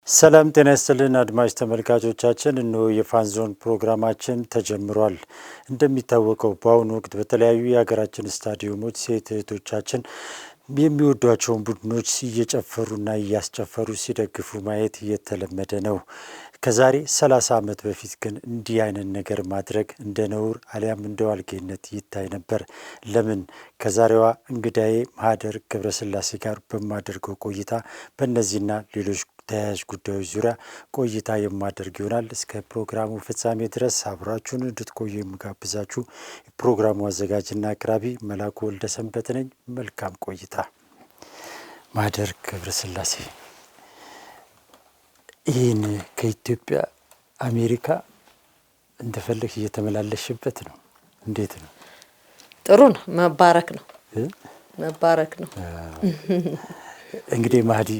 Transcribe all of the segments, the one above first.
ሰላም ጤና ይስጥልን አድማጭ ተመልካቾቻችን፣ እነሆ የፋን ዞን ፕሮግራማችን ተጀምሯል። እንደሚታወቀው በአሁኑ ወቅት በተለያዩ የሀገራችን ስታዲየሞች ሴት እህቶቻችን የሚወዷቸውን ቡድኖች እየጨፈሩና እያስጨፈሩ ሲደግፉ ማየት እየተለመደ ነው። ከዛሬ 30 ዓመት በፊት ግን እንዲህ አይነት ነገር ማድረግ እንደ ነውር አሊያም እንደ ዋልጌነት ይታይ ነበር። ለምን? ከዛሬዋ እንግዳዬ ማህደር ገብረስላሴ ጋር በማደርገው ቆይታ በእነዚህና ሌሎች ተያያዥ ጉዳዮች ዙሪያ ቆይታ የማደርግ ይሆናል። እስከ ፕሮግራሙ ፍጻሜ ድረስ አብራችሁን እንድትቆዩ የምጋብዛችሁ የፕሮግራሙ አዘጋጅና አቅራቢ መላኩ ወልደ ሰንበት ነኝ። መልካም ቆይታ። ማህደር ገብረስላሴ፣ ይህን ከኢትዮጵያ አሜሪካ እንደፈለግሽ እየተመላለሽበት ነው። እንዴት ነው? ጥሩ ነው። መባረክ ነው መባረክ ነው። እንግዲህ ማህዲ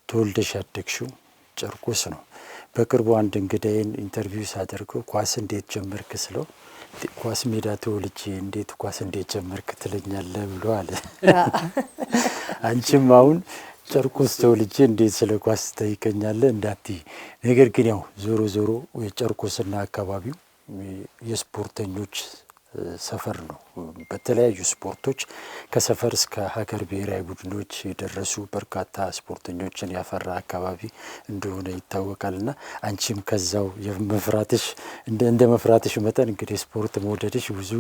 ተወልደሽ ያደግሽው ጨርቆስ ነው። በቅርቡ አንድ እንግዳዬን ኢንተርቪው ሳደርገው ኳስ እንዴት ጀመርክ ስለው ኳስ ሜዳ ተወልጄ እንዴት ኳስ እንዴት ጀመርክ ትለኛለህ ብሎ አለ። አንቺም አሁን ጨርቆስ ተወልጄ እንዴት ስለ ኳስ ትጠይቀኛለህ እንዳትይ። ነገር ግን ያው ዞሮ ዞሮ የጨርቆስና አካባቢው የስፖርተኞች ሰፈር ነው። በተለያዩ ስፖርቶች ከሰፈር እስከ ሀገር ብሔራዊ ቡድኖች የደረሱ በርካታ ስፖርተኞችን ያፈራ አካባቢ እንደሆነ ይታወቃልና አንቺም ከዛው የመፍራትሽ እንደ መፍራትሽ መጠን እንግዲህ ስፖርት መውደድሽ ብዙ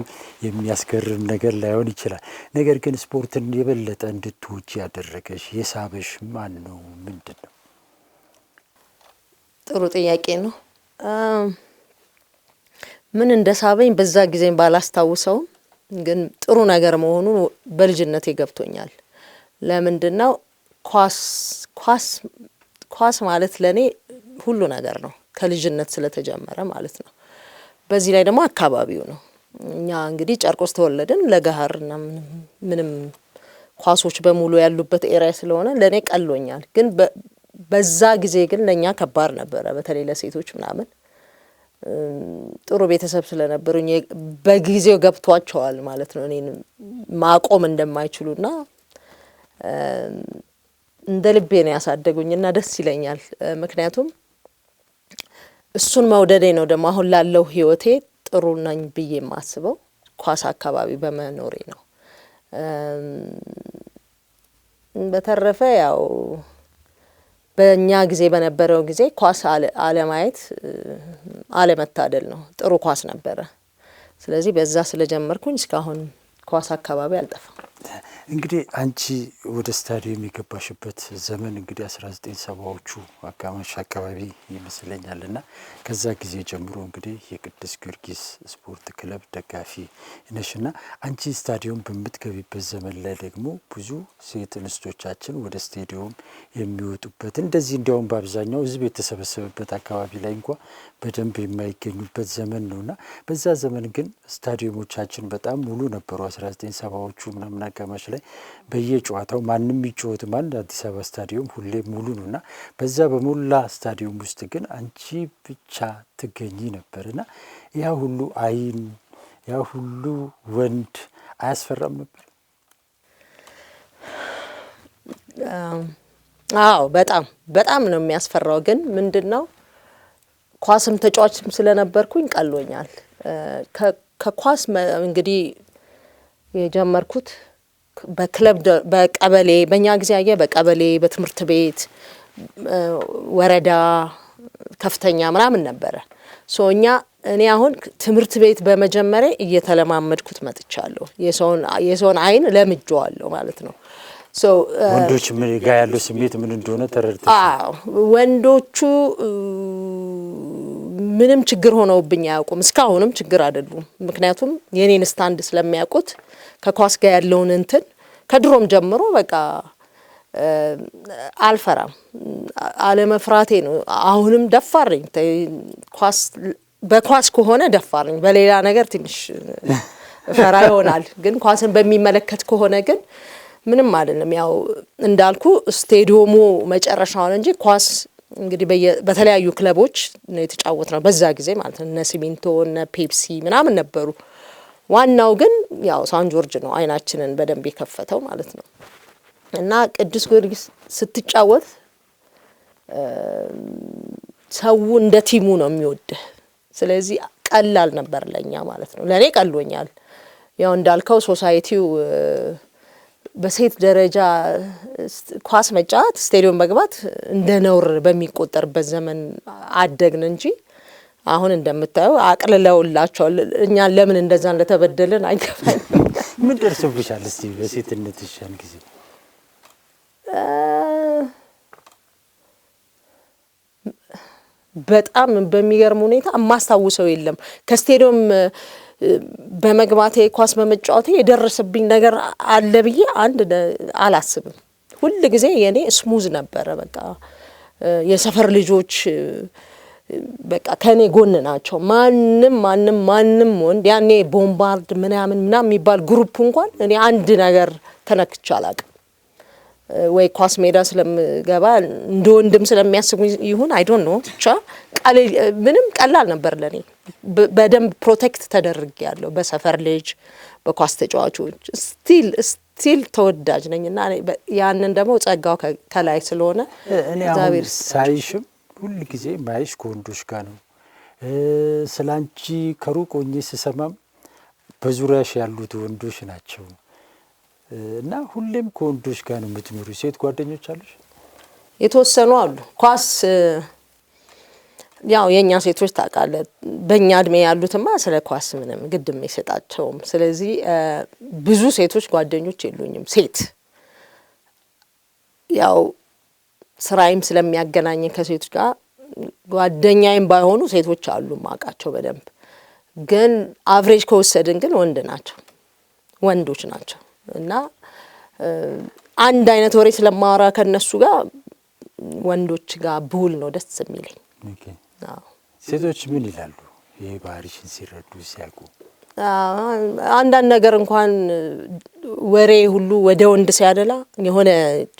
የሚያስገርም ነገር ላይሆን ይችላል። ነገር ግን ስፖርትን የበለጠ እንድትወጂ ያደረገሽ የሳበሽ ማን ነው? ምንድን ነው? ጥሩ ጥያቄ ነው። ምን እንደሳበኝ በዛ ጊዜም ባላስታውሰውም ግን ጥሩ ነገር መሆኑ በልጅነቴ ገብቶኛል። ለምንድነው? ኳስ ማለት ለኔ ሁሉ ነገር ነው፣ ከልጅነት ስለተጀመረ ማለት ነው። በዚህ ላይ ደግሞ አካባቢው ነው። እኛ እንግዲህ ጨርቆስ ተወለድን፣ ለገሃርና ምንም ኳሶች በሙሉ ያሉበት ኤሪያ ስለሆነ ለኔ ቀሎኛል። ግን በዛ ጊዜ ግን ለኛ ከባድ ነበረ፣ በተለይ ለሴቶች ምናምን። ጥሩ ቤተሰብ ስለነበሩኝ በጊዜው ገብቷቸዋል ማለት ነው እኔን ማቆም እንደማይችሉና እንደ ልቤ ነው ያሳደጉኝና ደስ ይለኛል። ምክንያቱም እሱን መውደዴ ነው ደግሞ አሁን ላለው ህይወቴ ጥሩ ነኝ ብዬ የማስበው ኳስ አካባቢ በመኖሬ ነው። በተረፈ ያው በእኛ ጊዜ በነበረው ጊዜ ኳስ አለማየት አለመታደል ነው። ጥሩ ኳስ ነበረ። ስለዚህ በዛ ስለጀመርኩኝ እስካሁን ኳስ አካባቢ አልጠፋም። እንግዲህ አንቺ ወደ ስታዲየም የገባሽበት ዘመን እንግዲህ 1970ዎቹ አጋማሽ አካባቢ ይመስለኛልና ከዛ ጊዜ ጀምሮ እንግዲህ የቅዱስ ጊዮርጊስ ስፖርት ክለብ ደጋፊ ነሽና አንቺ ስታዲየም በምትገቢበት ዘመን ላይ ደግሞ ብዙ ሴት እንስቶቻችን ወደ ስታዲየም የሚወጡበት እንደዚህ እንዲያውም በአብዛኛው ህዝብ የተሰበሰበበት አካባቢ ላይ እንኳ በደንብ የማይገኙበት ዘመን ነውና በዛ ዘመን ግን ስታዲየሞቻችን በጣም ሙሉ ነበሩ። 1970ዎቹ ምናምን አጋማሽ ላይ በየጨዋታው ማንም ይጫወት ማን አዲስ አበባ ስታዲየም ሁሌ ሙሉ ነውና በዛ በሞላ ስታዲየም ውስጥ ግን አንቺ ብቻ ትገኚ ነበርና ያ ሁሉ አይን ያ ሁሉ ወንድ አያስፈራም ነበር? አዎ በጣም ነው የሚያስፈራው። ግን ምንድነው ኳስም ተጫዋችም ስለነበርኩኝ ቀሎኛል። ከኳስ እንግዲህ የጀመርኩት በክለብ በቀበሌ በእኛ ጊዜ በቀበሌ በትምህርት ቤት ወረዳ ከፍተኛ ምናምን ነበረ። እኔ አሁን ትምህርት ቤት በመጀመሪያ እየተለማመድኩት መጥቻለሁ። የሰውን አይን ለምጄዋለሁ ማለት ነው። ወንዶች ምን ጋር ያለው ስሜት ምን እንደሆነ ተረድተሽ? ወንዶቹ ምንም ችግር ሆነውብኝ አያውቁም። እስካሁንም ችግር አይደሉም። ምክንያቱም የኔን ስታንድ ስለሚያውቁት ከኳስ ጋር ያለውን እንትን ከድሮም ጀምሮ በቃ አልፈራም። አለመፍራቴ ነው። አሁንም ደፋር ነኝ። በኳስ ከሆነ ደፋር ነኝ። በሌላ ነገር ትንሽ ፈራ ይሆናል። ግን ኳስን በሚመለከት ከሆነ ግን ምንም አይደለም። ያው እንዳልኩ ስቴዲየሙ መጨረሻውን እንጂ ኳስ እንግዲህ በተለያዩ ክለቦች ነው የተጫወትነው በዛ ጊዜ ማለት ነው። እነ ሲሚንቶ እነ ፔፕሲ ምናምን ነበሩ። ዋናው ግን ያው ሳን ጆርጅ ነው አይናችንን በደንብ የከፈተው ማለት ነው። እና ቅዱስ ጊዮርጊስ ስትጫወት ሰው እንደ ቲሙ ነው የሚወድህ። ስለዚህ ቀላል ነበር ለኛ ማለት ነው። ለኔ ቀሎኛል። ያው እንዳልከው ሶሳይቲው በሴት ደረጃ ኳስ መጫወት ስቴዲየም መግባት እንደ ነውር በሚቆጠርበት ዘመን አደግን እንጂ አሁን እንደምታየው አቅልለውላቸዋል። እኛ ለምን እንደዛ እንደተበደልን አይገባኝም። ምን ደርሶብሻል እስቲ በሴትነትሽ ያን ጊዜ? በጣም በሚገርም ሁኔታ የማስታውሰው የለም። ከስቴዲየም በመግባቴ ኳስ በመጫወቴ የደረሰብኝ ነገር አለ ብዬ አላስብም። ሁል ጊዜ የኔ ስሙዝ ነበረ። በቃ የሰፈር ልጆች በቃ ከኔ ጎን ናቸው። ማንም ወንድ ያኔ ቦምባርድ ምናምን የሚባል ግሩፕ እንኳን እኔ አንድ ነገር ተነክቼ አላውቅም። ወይ ኳስ ሜዳ ስለምገባ እንደ ወንድም ስለሚያስቡ ይሁን አይ ዶንት ኖ ብቻ ምንም ቀላል ነበር ለኔ። በደንብ ፕሮቴክት ተደርጌያለሁ በሰፈር ልጅ በኳስ ተጫዋቾች። ስቲል ተወዳጅ ነኝና ያንን ደግሞ ጸጋው ከላይ ስለሆነ እኔ አሁን ሳይሽም ሁሉ ጊዜ ማይሽ ከወንዶች ጋር ነው። ስላንቺ ከሩቅ ሆኜ ስሰማም በዙሪያሽ ያሉት ወንዶች ናቸው እና ሁሌም ከወንዶች ጋር ነው የምትኖሩ። ሴት ጓደኞች አሉሽ? የተወሰኑ አሉ። ኳስ ያው የኛ ሴቶች ታውቃለህ፣ በእኛ እድሜ ያሉትማ ስለ ኳስ ምንም ግድም አይሰጣቸውም። ስለዚህ ብዙ ሴቶች ጓደኞች የሉኝም። ሴት ያው ስራዬም ስለሚያገናኘን ከሴቶች ጋር ጓደኛዬም ባይሆኑ ሴቶች አሉ ማውቃቸው በደንብ። ግን አቨሬጅ ከወሰድን ግን ወንዶች ናቸው እና አንድ አይነት ወሬ ስለማወራ ከነሱ ጋር ወንዶች ጋር ብውል ነው ደስ የሚለኝ። ሴቶች ምን ይላሉ ይሄ ባህሪሽን ሲረዱ ሲያውቁ? አንዳንድ ነገር እንኳን ወሬ ሁሉ ወደ ወንድ ሲያደላ የሆነ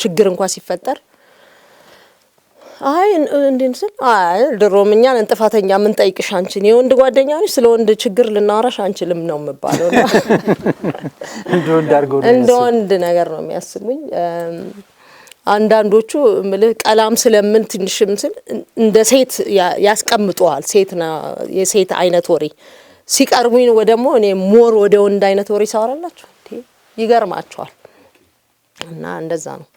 ችግር እንኳን ሲፈጠር አይ እንዴንስል ድሮም እኛን እንጥፋተኛ ምን ጠይቅሽ አንቺን የወንድ ጓደኛ ነሽ ስለ ወንድ ችግር ልናወራሽ አንችልም ነው የምባለው። እንደ ወንድ ነገር ነው የሚያስቡኝ። አንዳንዶቹ ምልህ ቀላም ስለምን ትንሽም ስል እንደ ሴት ያስቀምጡዋል። የሴት አይነት ወሬ ሲቀርቡኝ ወደሞ እኔ ሞር ወደ ወንድ አይነት ወሬ ሳወራላችሁ ይገርማቸዋል። እና እንደዛ ነው።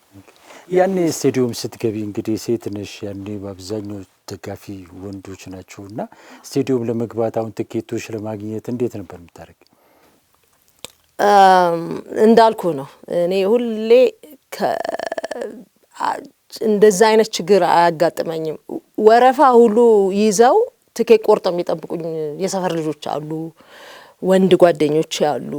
ያኔ ስቴዲየም ስትገቢ እንግዲህ ሴት ነሽ፣ ያኔ በአብዛኛው ደጋፊ ወንዶች ናቸውና ስቴዲየም ለመግባት አሁን ትኬቶች ለማግኘት እንዴት ነበር የምታደርግ? እንዳልኩ ነው እኔ ሁሌ እንደዛ አይነት ችግር አያጋጥመኝም። ወረፋ ሁሉ ይዘው ትኬት ቆርጠው የሚጠብቁኝ የሰፈር ልጆች አሉ፣ ወንድ ጓደኞች አሉ።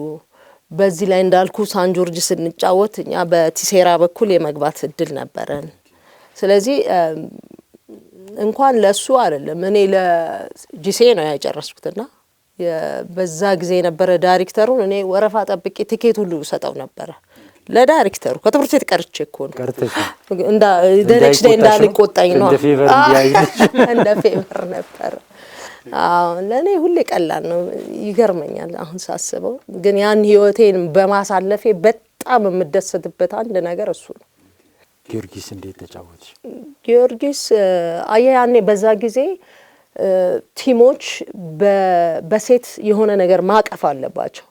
በዚህ ላይ እንዳልኩ ሳን ጆርጅ ስንጫወት እኛ በቲሴራ በኩል የመግባት እድል ነበረን። ስለዚህ እንኳን ለሱ አይደለም እኔ ለጂሴ ነው ያጨረስኩትና በዛ ጊዜ የነበረ ዳይሬክተሩን እኔ ወረፋ ጠብቄ ቲኬት ሁሉ ሰጠው ነበር ለዳይሬክተሩ። ከትምህርት ቤት ቀርቼ እኮ ነው እንደ ኔክስት ዴይ እንዳልቆጣኝ ነው እንደ ፌቨር ነበር። ለኔ ሁሌ ቀላል ነው። ይገርመኛል አሁን ሳስበው። ግን ያን ህይወቴን በማሳለፌ በጣም የምደሰትበት አንድ ነገር እሱ ነው። ጊዮርጊስ እንዴት ተጫወትሽ? ጊዮርጊስ ያኔ በዛ ጊዜ ቲሞች በሴት የሆነ ነገር ማቀፍ አለባቸው።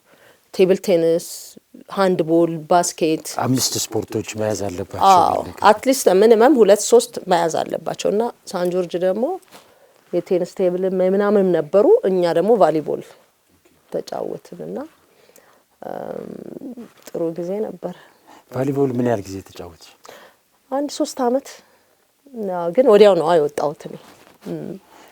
ቴብል ቴኒስ፣ ሃንድቦል፣ ባስኬት 5 ስፖርቶች መያዝ አለባቸው። አትሊስት ሚኒመም 2-3 መያዝ አለባቸው እና ሳን ጆርጅ ደግሞ የቴኒስ ቴብል ምናምን ነበሩ። እኛ ደግሞ ቫሊቦል ተጫወትንና ጥሩ ጊዜ ነበር። ቫሊቦል ምን ያህል ጊዜ ተጫወትሽ? 3 አመት ግን ወዲያው ነው አይወጣሁት እኔ።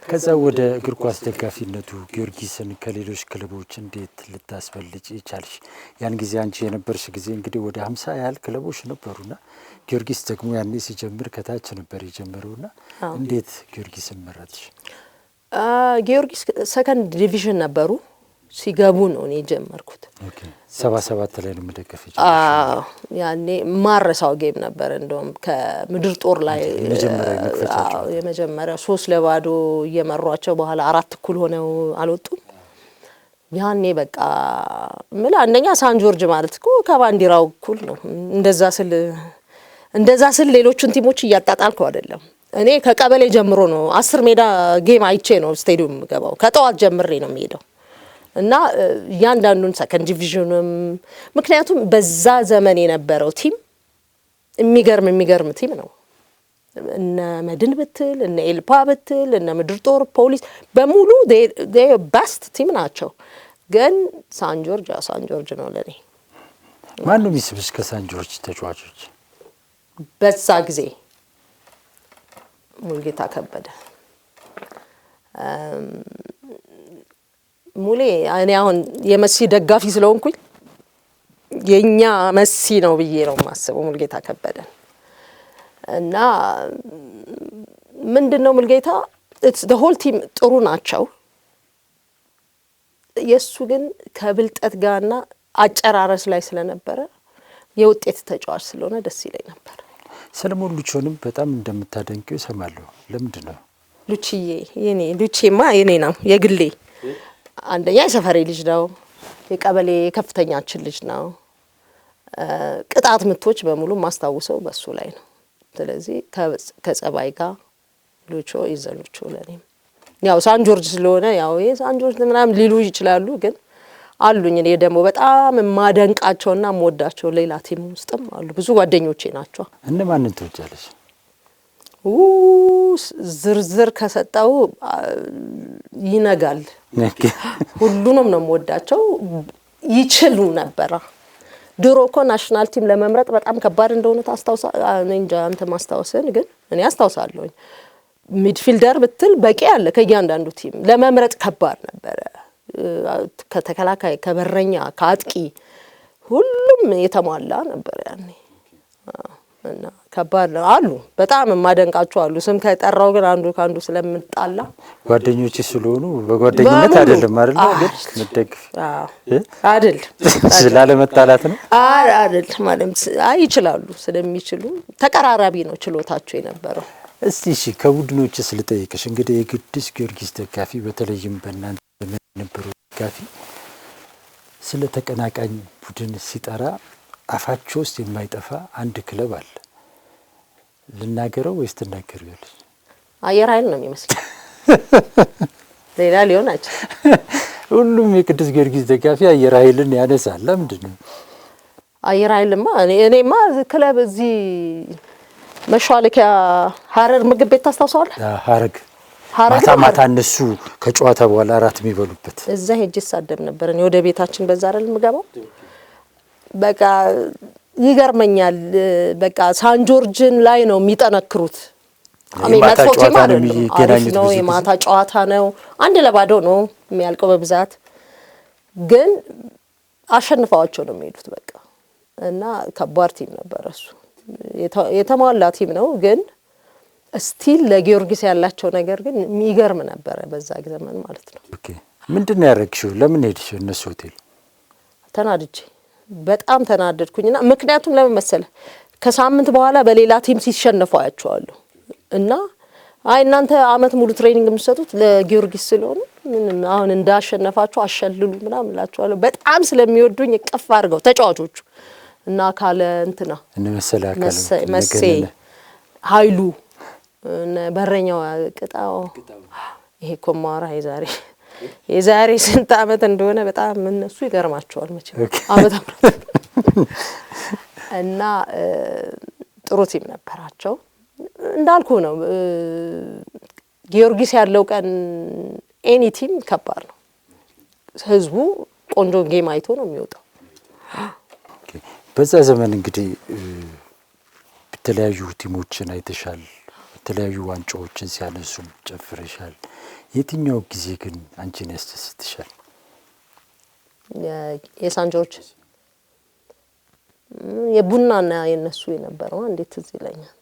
ከዛ ወደ እግር ኳስ ደጋፊነቱ ጊዮርጊስን ከሌሎች ክለቦች እንዴት ልታስበልጭ ይቻልሽ? ያን ጊዜ አንቺ የነበርሽ ጊዜ እንግዲህ ወደ 50 ያህል ክለቦች ነበሩና ጊዮርጊስ ደግሞ ያኔ ሲጀምር ከታች ነበር የጀመረውና እንዴት ጊዮርጊስን መረጥሽ? ጊዮርጊስ ሰከንድ ዲቪዥን ነበሩ ሲገቡ ነው እኔ ጀመርኩት። 77 ላይ ነው መደገፍ ያኔ ማረሳው ጌም ነበር። እንደውም ከምድር ጦር ላይ የመጀመሪያ 3-0 እየመሯቸው በኋላ 4-1 ሆነው አልወጡም። ያኔ በቃ አንደኛ ሳን ጆርጅ ማለት እኮ ከባንዲራው እኩል ነው። እንደዛ ስል ሌሎችን ቲሞች እያጣጣልኩ አይደለም። እኔ ከቀበሌ ጀምሮ ነው 10 ሜዳ ጌም አይቼ ነው ስቴዲየም ገባው። ከጠዋት ጀምሬ ነው የሚሄደው እና ያንዳንዱን ሰከንድ ዲቪዥንም ምክንያቱም በዛ ዘመን የነበረው ቲም የሚገርም ቲም ነው። እነ መድን ብትል እነ ኤልፓ ብትል እነ ምድር ጦር ፖሊስ በሙሉ ቤስት ቲም ናቸው። ግን ሳን ጆርጅ ነው ለኔ። ማን ነው የሚስብሽ ከሳን ጆርጅ ተጫዋቾች በዛ ጊዜ? ሙልጌታ ከበደ ሙሌ። እኔ አሁን የመሲ ደጋፊ ስለሆንኩኝ የኛ መሲ ነው ብዬ ነው የማስበው ሙልጌታ ከበደ እና ምንድነው ሙልጌታ the whole team ጥሩ ናቸው። የሱ ግን ከብልጠት ጋርና አጨራረስ ላይ ስለነበረ የውጤት ተጫዋች ስለሆነ ደስ ይለኝ ነበር። ሰለሞን ሉቾንም በጣም እንደምታደንቂው እሰማለሁ። ለምንድን ነው? ሉቼማ የኔ ነው የግሌ። አንደኛ የሰፈሬ ልጅ ነው፣ የቀበሌ ከፍተኛችን ልጅ ነው። ቅጣት ምቶች በሙሉ ማስታውሰው በሱ ላይ ነው። ስለዚህ ከጸባይ ጋር ሉቾ ይዘሉቾ ለኔም ያው ሳን ጆርጅ ስለሆነ ያው ሳን ጆርጅ ምናምን ሊሉ ይችላሉ፣ ግን አሉኝ እኔ ደግሞ በጣም ማደንቃቸውና ሞዳቸው ሌላ ቲም ውስጥም አሉ። ብዙ ጓደኞቼ ናቸው። እነማንን ትወጃለሽ? ዝርዝር ከሰጣው ይነጋል። ሁሉንም ነው ሞዳቸው። ይችሉ ነበር። ድሮ እኮ ናሽናል ቲም ለመምረጥ በጣም ከባድ እንደሆነ ታስታውሳ? እኔ እንጃ አንተ ማስታወስን፣ ግን እኔ አስታውሳለሁ። ሚድፊልደር ብትል በቂ ያለ ከእያንዳንዱ ቲም ለመምረጥ ከባድ ነበረ። ከተከላካይ፣ ከበረኛ፣ ከአጥቂ ሁሉም የተሟላ ነበር ያኔ እና ከባድ ነው። አሉ በጣም የማደንቃቸው አሉ። ስም ከጠራው ግን አንዱ ካንዱ ስለምጣላ ጓደኞቼ ስለሆኑ በጓደኝነት አይደለም አይደል? ግን መደግፍ አይደል? ስላለመጣላት ነው አይደል? ማለት ይችላሉ፣ ስለሚችሉ ተቀራራቢ ነው ችሎታቸው የነበረው። እስቲ እሺ ከቡድኖች ስለጠየቅሽ እንግዲህ የቅዱስ ጊዮርጊስ ደጋፊ በተለይም በእናንተ የነበረው ደጋፊ ስለ ተቀናቃኝ ቡድን ሲጠራ አፋቸው ውስጥ የማይጠፋ አንድ ክለብ አለ። ልናገረው ወይስ ትናገሪያለሽ? አየር ኃይል ነው የሚመስለው። ሌላ ሊሆን አይችልም። ሁሉም የቅዱስ ጊዮርጊስ ደጋፊ አየር ኃይልን ያነሳል። ለምንድን ነው? አየር ኃይልማ እኔማ ክለብ እዚህ መሿለኪያ ሀረር ምግብ ቤት ታስታውሳለህ? ሀረግ ማታ እነሱ ከጨዋታ በኋላ እራት የሚበሉበት እዛ ሄጄ ሳደብ ነበር። እኔ ወደ ቤታችን በዛ አይደል የምገባው። በቃ ይገርመኛል። በቃ ሳን ጆርጅን ላይ ነው የሚጠነክሩት። ማታ ጨዋታ ነው የሚገናኙት። ነው የማታ ጨዋታ ነው። 1-0 ነው የሚያልቀው በብዛት፣ ግን አሸንፈዋቸው ነው የሚሄዱት በቃ። እና ከባድ ቲም ነበር እሱ። የተሟላ ቲም ነው፣ ግን ስቲል ለጊዮርጊስ ያላቸው ነገር ግን የሚገርም ነበረ በዛ ዘመን ማለት ነው። ኦኬ ምንድነው ያረግሽው? ለምን ሄድሽ እነሱ ሆቴል? ተናድጄ በጣም ተናደድኩኝና ምክንያቱም ለምን መሰለህ ከሳምንት በኋላ በሌላ ቲም ሲሸነፉ አያቸዋለሁ እና እናንተ አመት ሙሉ ትሬኒንግ የምትሰጡት ለጊዮርጊስ ስለሆነ ምን አሁን እንዳሸነፋችሁ አሸልሉ ምናምን እላቸዋለሁ። በጣም ስለሚወዱኝ እቅፍ አድርገው ተጫዋቾቹ እና ካለ እንትና መሴ ኃይሉ በረኛው ቅጣው ይሄ ኮማራ የዛሬ ስንት አመት እንደሆነ በጣም እነሱ ይገርማቸዋል መቼም አመት እና ጥሩ ቲም ነበራቸው። እንዳልኩ ነው ጊዮርጊስ ያለው ቀን ኤኒ ቲም ከባድ ነው። ህዝቡ ቆንጆ ጌም አይቶ ነው የሚወጣው። በዛ ዘመን እንግዲህ የተለያዩ ቲሞችን አይተሻል፣ የተለያዩ ዋንጫዎችን ሲያነሱ ጨፍረሻል። የትኛው ጊዜ ግን አንቺን ያስደስትሻል? የሳን ጆርጅ የቡናና የነሱ የነበረው እንዴት ትዝ ይለኛል።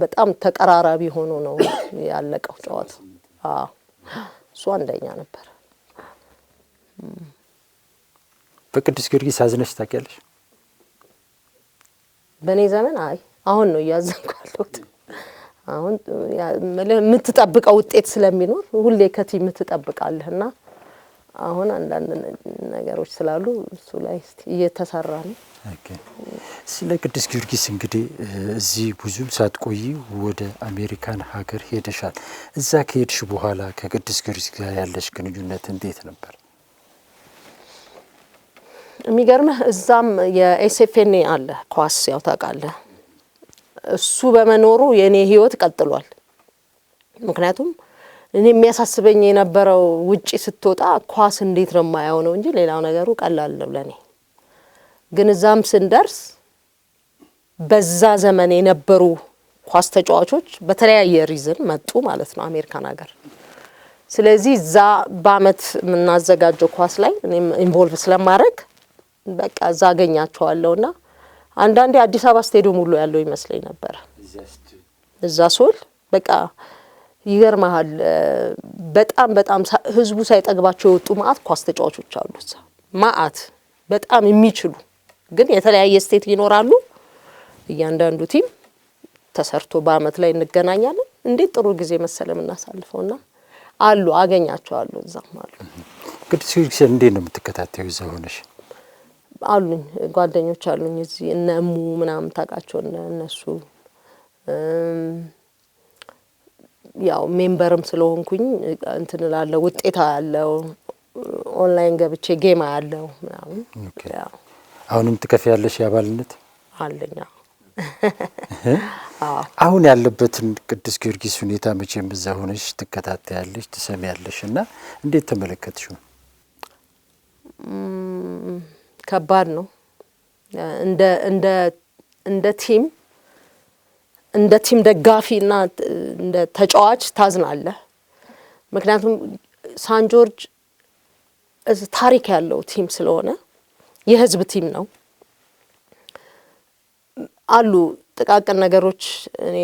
በጣም ተቀራራቢ ሆኖ ነው ያለቀው ጨዋታ። እሱ አንደኛ ነበር። በቅዱስ ጊዮርጊስ አዝነሽ ታውቂያለሽ? በኔ ዘመን አሁን ነው እያዘንኩ ያለሁት። አሁን የምትጠብቀው ውጤት ስለሚኖር ሁሌ ከቲም ትጠብቃለህና አሁን አንዳንድ ነገሮች ስላሉ እሱ ላይ እየተሰራ ነው። ኦኬ። ስለ ቅዱስ ጊዮርጊስ እንግዲህ እዚህ ብዙም ሳትቆይ ወደ አሜሪካን ሀገር ሄደሻል። እዛ ከሄድሽ በኋላ ከቅዱስ ጊዮርጊስ ጋር ያለሽ ግንኙነት እንዴት ነበር? የሚገርምህ እዛም የኤስኤፍኤን አለ ኳስ ያው ታውቃለህ። እሱ በመኖሩ የኔ ህይወት ቀጥሏል። ምክንያቱም እኔ የሚያሳስበኝ የነበረው ውጪ ስትወጣ ኳስ እንዴት ነው የማያው ነው እንጂ ሌላው ነገሩ ቀላል ነው ለኔ። ግን እዛም ስንደርስ በዛ ዘመን የነበሩ ኳስ ተጫዋቾች በተለያየ ሪዝን መጡ ማለት ነው አሜሪካን ሀገር። ስለዚህ እዛ በአመት የምናዘጋጀው ኳስ ላይ እኔም ኢንቮልቭ ስለማድረግ በቃ እዛ አገኛቸዋለሁና አንዳንዴ አዲስ አበባ ስቴዲየም ሁሉ ያለው ይመስለኝ ነበር እዛ ሶል በቃ ይገርማል። በጣም ህዝቡ ሳይጠግባቸው የወጡ ማአት ኳስ ተጫዋቾች አሉ እዛ ማአት በጣም የሚችሉ ግን የተለያየ ስቴት ይኖራሉ። እያንዳንዱ ቲም ተሰርቶ በአመት ላይ እንገናኛለን። እንዴት ጥሩ ጊዜ መሰለም እናሳልፈውና አሉ አገኛቸዋለሁ እዛም አሉ። ቅዱስ ጊዮርጊስ እንዴት ነው የምትከታተዩ እዛ ሆነሽ? አሉኝ ጓደኞች አሉኝ እዚህ እነ እሙ ምናምን ታውቃቸው እነሱ ያው ሜምበርም ስለሆንኩኝ እንትን እላለሁ ውጤታ ያለው ኦንላይን ገብቼ ጌም ያለው ምናምን ያው አሁንም ትከፍያለሽ የአባልነት አለኝ። አሁን ያለበትን ቅዱስ ጊዮርጊስ ሁኔታ መቼም እዛ ሆነሽ ትከታተያለሽ ትሰሚያለሽ እና እንዴት ተመለከትሽው? ከባድ ነው። እንደ ቲም ደጋፊና እንደ ተጫዋች ታዝናለህ። ምክንያቱም ሳን ጆርጅ ታሪክ ያለው ቲም ስለሆነ የህዝብ ቲም ነው። አሉ ጥቃቅን ነገሮች እኔ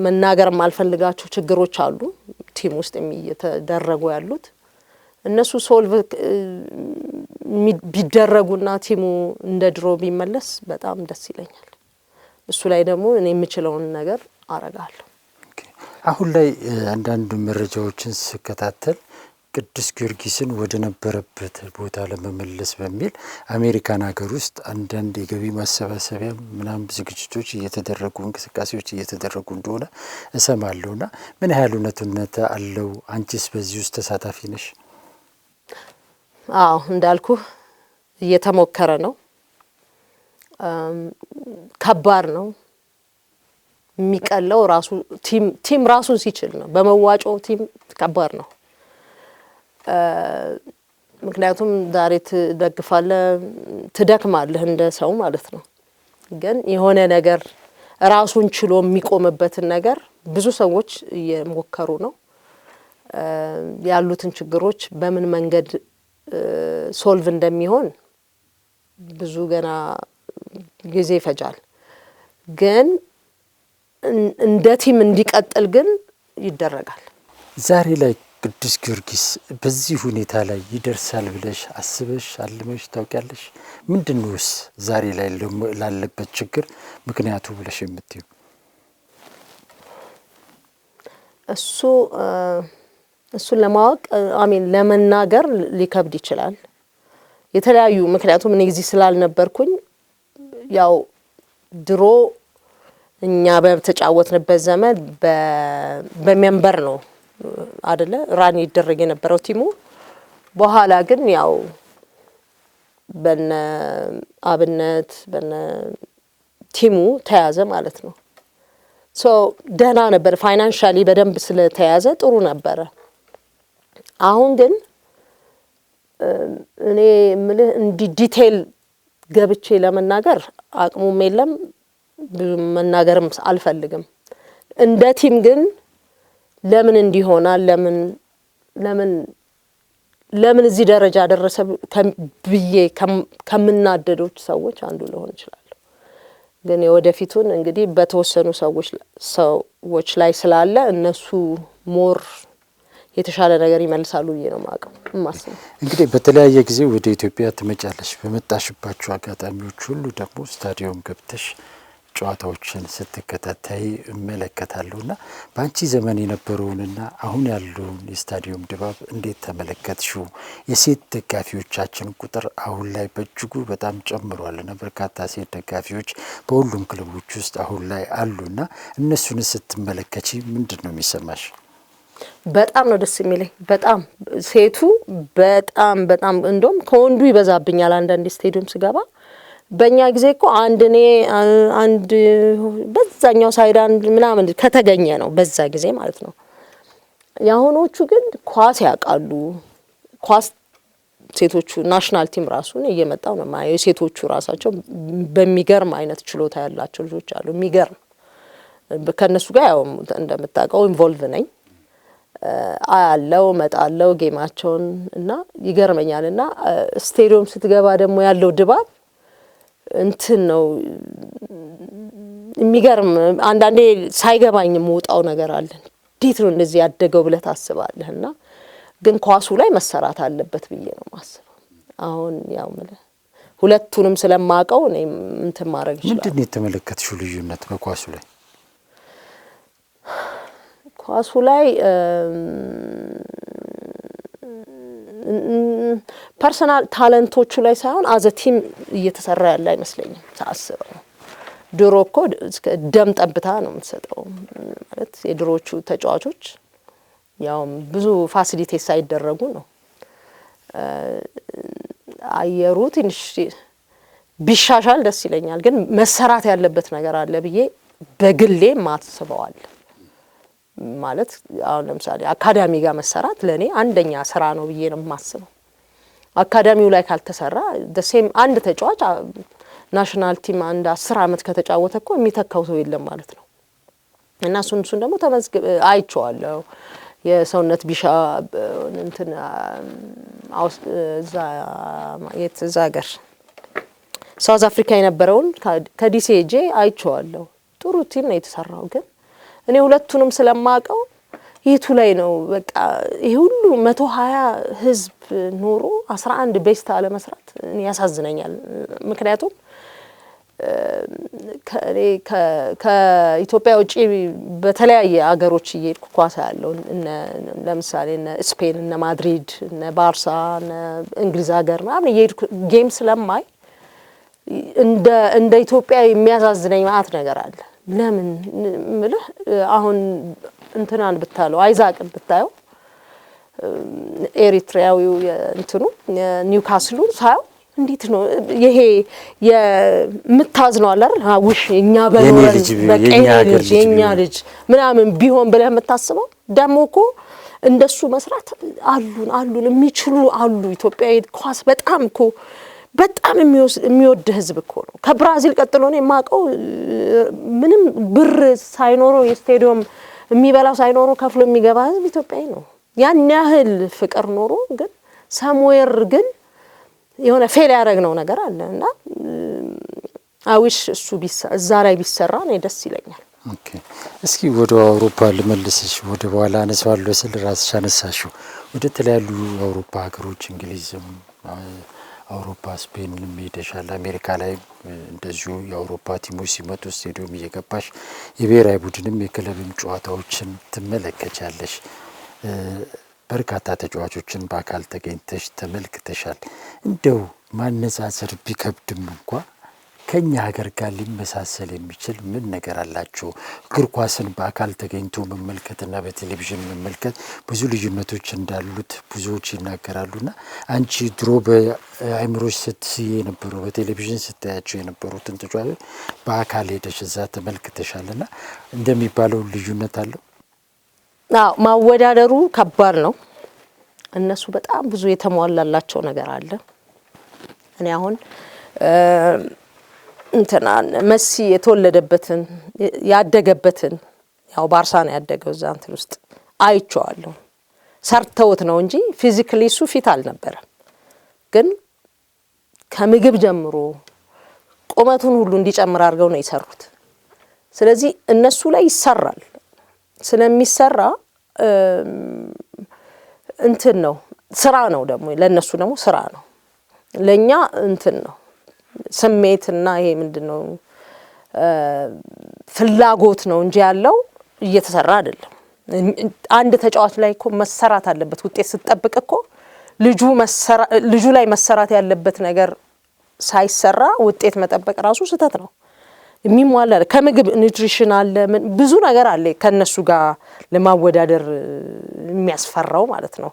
መናገር ማልፈልጋቸው ችግሮች አሉ ቲም ውስጥ እየተደረጉ ያሉት እነሱ ሶልቭ ቢደረጉና ቲሙ እንደ ድሮ ቢመለስ በጣም ደስ ይለኛል። እሱ ላይ ደግሞ እኔ የምችለውን ነገር አረጋለሁ። አሁን ላይ አንዳንድ መረጃዎችን ስከታተል ቅዱስ ጊዮርጊስን ወደ ነበረበት ቦታ ለመመለስ በሚል አሜሪካን ሀገር ውስጥ አንዳንድ የገቢ ማሰባሰቢያ ምናምን ዝግጅቶች እየተደረጉ እንቅስቃሴዎች እየተደረጉ እንደሆነ እሰማለሁና ምን ያህል እውነትነት አለው? አንቺስ በዚህ ውስጥ ተሳታፊ ነሽ? አዎ እንዳልኩህ እየተሞከረ ነው። ከባድ ነው። የሚቀለው ራሱ ቲም ራሱን ሲችል ነው። በመዋጮ ቲም ከባድ ነው። ምክንያቱም ዛሬ ትደግፋለህ ትደክማለህ እንደ ሰው ማለት ነው። ግን የሆነ ነገር ራሱን ችሎ የሚቆምበትን ነገር ብዙ ሰዎች እየሞከሩ ነው። ያሉትን ችግሮች በምን መንገድ ሶልቭ እንደሚሆን ብዙ ገና ጊዜ ይፈጃል። ግን እንደ ቲም እንዲቀጥል ግን ይደረጋል። ዛሬ ላይ ቅዱስ ጊዮርጊስ በዚህ ሁኔታ ላይ ይደርሳል ብለሽ አስበሽ አልመሽ ታውቂያለሽ? ምንድነውስ ዛሬ ላይ ላለበት ችግር ምክንያቱ ብለሽ የምትዩ? እሱን ለማወቅ ለመናገር ሊከብድ ይችላል። የተለያዩ ምክንያቱም እኔ እዚህ ስላልነበርኩኝ ያው ድሮ እኛ በተጫወትንበት ዘመን በሜምበር ነው አይደለ ራን ይደረግ የነበረው ቲሙ። በኋላ ግን ያው በነ አብነት በነ ቲሙ ተያዘ ማለት ነው። ደህና ነበር ፋይናንሻሊ በደንብ ስለተያዘ ጥሩ ነበረ። አሁን ግን እኔ ምልህ ዲቴል ገብቼ ለመናገር አቅሙም የለም መናገርም አልፈልግም። እንደ ቲም ግን ለምን እንዲሆናል ለምን እዚህ ደረጃ ደረሰ ብዬ ከምናደዶች ሰዎች አንዱ ልሆን ይችላል። ግን የወደፊቱን እንግዲህ በተወሰኑ ሰዎች ላይ ስላለ እነሱ ሞር የተሻለ ነገር ይመልሳሉ ብዬ ነው ማስበው። እንግዲህ በተለያየ ጊዜ ወደ ኢትዮጵያ ትመጫለሽ። በመጣሽባቸው አጋጣሚዎች ሁሉ ደግሞ ስታዲየም ገብተሽ ጨዋታዎችን ስትከታታይ እመለከታለሁና በአንቺ ዘመን የነበረውንና አሁን ያለውን የስታዲየም ድባብ እንዴት ተመለከትሽው? የሴት ደጋፊዎቻችን ቁጥር አሁን ላይ በእጅጉ በጣም ጨምሯልና በርካታ ሴት ደጋፊዎች በሁሉም ክለቦች ውስጥ አሁን ላይ አሉና እነሱን ስትመለከቺ ምንድን ነው የሚሰማሽ? በጣም ነው ደስ የሚለኝ። በጣም ሴቱ በጣም እንደውም ከወንዱ ይበዛብኛል አንዳንድ ስቴዲየም ስገባ። በእኛ ጊዜ እኮ አንድ በዛኛው ሳይድ አንድ ምናምን ከተገኘ ነው በዛ ጊዜ ማለት ነው። የአሁኖቹ ግን ኳስ ያውቃሉ። ኳስ ሴቶቹ ናሽናል ቲም ራሱን እየመጣው ነው ማየው። የሴቶቹ ራሳቸው በሚገርም አይነት ችሎታ ያላቸው ልጆች አሉ። የሚገርም ከነሱ ጋር ያው እንደምታውቀው ኢንቮልቭ ነኝ። አያለው መጣለው ጌማቸውን እና ይገርመኛልና ስቴዲየም ስትገባ ደግሞ ያለው ድባብ እንትን ነው የሚገርም። አንዳንዴ ሳይገባኝ የምወጣው ነገር አለ። እንዴት ነው እንደዚህ ያደገው ብለህ ታስባለህና ግን ኳሱ ላይ መሰራት አለበት ብዬ ነው ማስበው። አሁን ያው ሁለቱንም ስለማቀው እኔ እንትን ማድረግ ይችላል። ምንድነው የተመለከትሽው ልዩነት በኳሱ ላይ? ኳሱ ላይ ፐርሰናል ታለንቶቹ ላይ ሳይሆን አዘ ቲም እየተሰራ ያለ አይመስለኝም ሳስበው። ድሮ እኮ ደም ጠብታ ነው የምትሰጠው ማለት የድሮቹ ተጫዋቾች ያው ብዙ ፋሲሊቲ ሳይደረጉ ነው። አየሩ ትንሽ ቢሻሻል ደስ ይለኛል፣ ግን መሰራት ያለበት ነገር አለ ብዬ በግሌ ማስበዋል። ማለት አሁን ለምሳሌ አካዳሚ ጋር መሰራት ለኔ አንደኛ ስራ ነው ብዬ ነው የማስበው። አካዳሚው ላይ ካልተሰራ ደሴም አንድ ተጫዋች ናሽናል ቲም አንድ 10 አመት ከተጫወተ እኮ የሚተካው ሰው የለም ማለት ነው። እና እሱን ደግሞ ተመዝግብ አይቼዋለሁ። የሰውነት ቢሻ እንትን እዛ ሀገር ሳውዝ አፍሪካ የነበረውን ከዲሲ ጄ አይቼዋለሁ። ጥሩ ቲም ነው የተሰራው። ግን እኔ ሁለቱንም ስለማቀው የቱ ላይ ነው በቃ ይሄ ሁሉ 120 ህዝብ ኖሮ 11 ቤስት አለ መስራት እኔ ያሳዝነኛል። ምክንያቱም ከኢትዮጵያ ውጪ በተለያየ አገሮች እየሄድኩ ኳስ ያለው ለምሳሌ እነ ስፔን እነ ማድሪድ እነ ባርሳ እነ እንግሊዝ ሀገር ምናምን እየሄድኩ ጌም ስለማይ እንደ ኢትዮጵያ የሚያሳዝነኝ ማለት ነገር አለ። ለምን ምልህ አሁን እንትናን ብታለው አይዛቅን ብታየው ኤሪትሪያዊው እንትኑ ኒውካስሉ ሳይው እንዴት ነው ይሄ የምታዝነው አለ አይደል? ውሽ እኛ በኖረን የኛ ልጅ ምናምን ቢሆን ብለህ የምታስበው ደግሞ እኮ እንደሱ መስራት አሉን የሚችሉ አሉ። ኢትዮጵያዊ ኳስ በጣም እኮ በጣም የሚወድ ህዝብ እኮ ነው። ከብራዚል ቀጥሎ ነው የማውቀው ምንም ብር ሳይኖረው የስቴዲየም የሚበላው ሳይኖረው ከፍሎ የሚገባ ህዝብ ኢትዮጵያዊ ነው። ያን ያህል ፍቅር ኖሮ ግን ሰምዌር ግን የሆነ ፌል ያደረግነው ነገር አለና አዊሽ እሱ እዛ ላይ ቢሰራ ነው ደስ ይለኛል። ኦኬ እስኪ ወደ አውሮፓ ልመልስሽ። ወደ በኋላ አነሳዋለሁ ስል ራስሽ አነሳሽው። ወደ ተለያዩ አውሮፓ ሀገሮች እንግሊዝም አውሮፓ ስፔንም ሄደሻል። አሜሪካ ላይ እንደዚሁ የአውሮፓ ቲሞች ሲመጡ ስቴዲየም እየገባሽ የብሔራዊ ቡድንም የክለብም ጨዋታዎችን ትመለከቻለሽ። በርካታ ተጫዋቾችን በአካል ተገኝተሽ ተመልክተሻል። እንደው ማነጻጸር ቢከብድም እንኳ ከኛ ሀገር ጋር ሊመሳሰል የሚችል ምን ነገር አላቸው? እግር ኳስን በአካል ተገኝቶ መመልከትና በቴሌቪዥን መመልከት ብዙ ልዩነቶች እንዳሉት ብዙዎች ይናገራሉና አንቺ ድሮ በአይምሮች ስትስዬ የነበረው በቴሌቪዥን ስታያቸው የነበሩትን ተጫዋቾች በአካል ሄደሽ እዛ ተመልክተሻልና እንደሚባለው ልዩነት አለው? አዎ ማወዳደሩ ከባድ ነው። እነሱ በጣም ብዙ የተሟላላቸው ነገር አለ። እኔ አሁን እንትናን መሲ የተወለደበትን ያደገበትን ያው ባርሳ ነው ያደገው እዛ እንትን ውስጥ አይቼዋለሁ። ሰርተውት ነው እንጂ ፊዚካሊ እሱ ፊት አልነበረም። ግን ከምግብ ጀምሮ ቁመቱን ሁሉ እንዲጨምር አድርገው ነው የሰሩት። ስለዚህ እነሱ ላይ ይሰራል። ስለሚሰራ እንትን ነው ስራ ነው ደግሞ ለነሱ ደግሞ ስራ ነው። ለኛ እንትን ነው ስሜትና ይሄ ምንድነው ፍላጎት ነው እንጂ ያለው እየተሰራ አይደለም። አንድ ተጫዋች ላይ እኮ መሰራት አለበት። ውጤት ስትጠብቅ እኮ ልጁ ላይ መሰራት ያለበት ነገር ሳይሰራ ውጤት መጠበቅ ራሱ ስህተት ነው። የሚሟላ ከምግብ ኒውትሪሽን አለ፣ ብዙ ነገር አለ ከነሱ ጋር ለማወዳደር የሚያስፈራው ማለት ነው።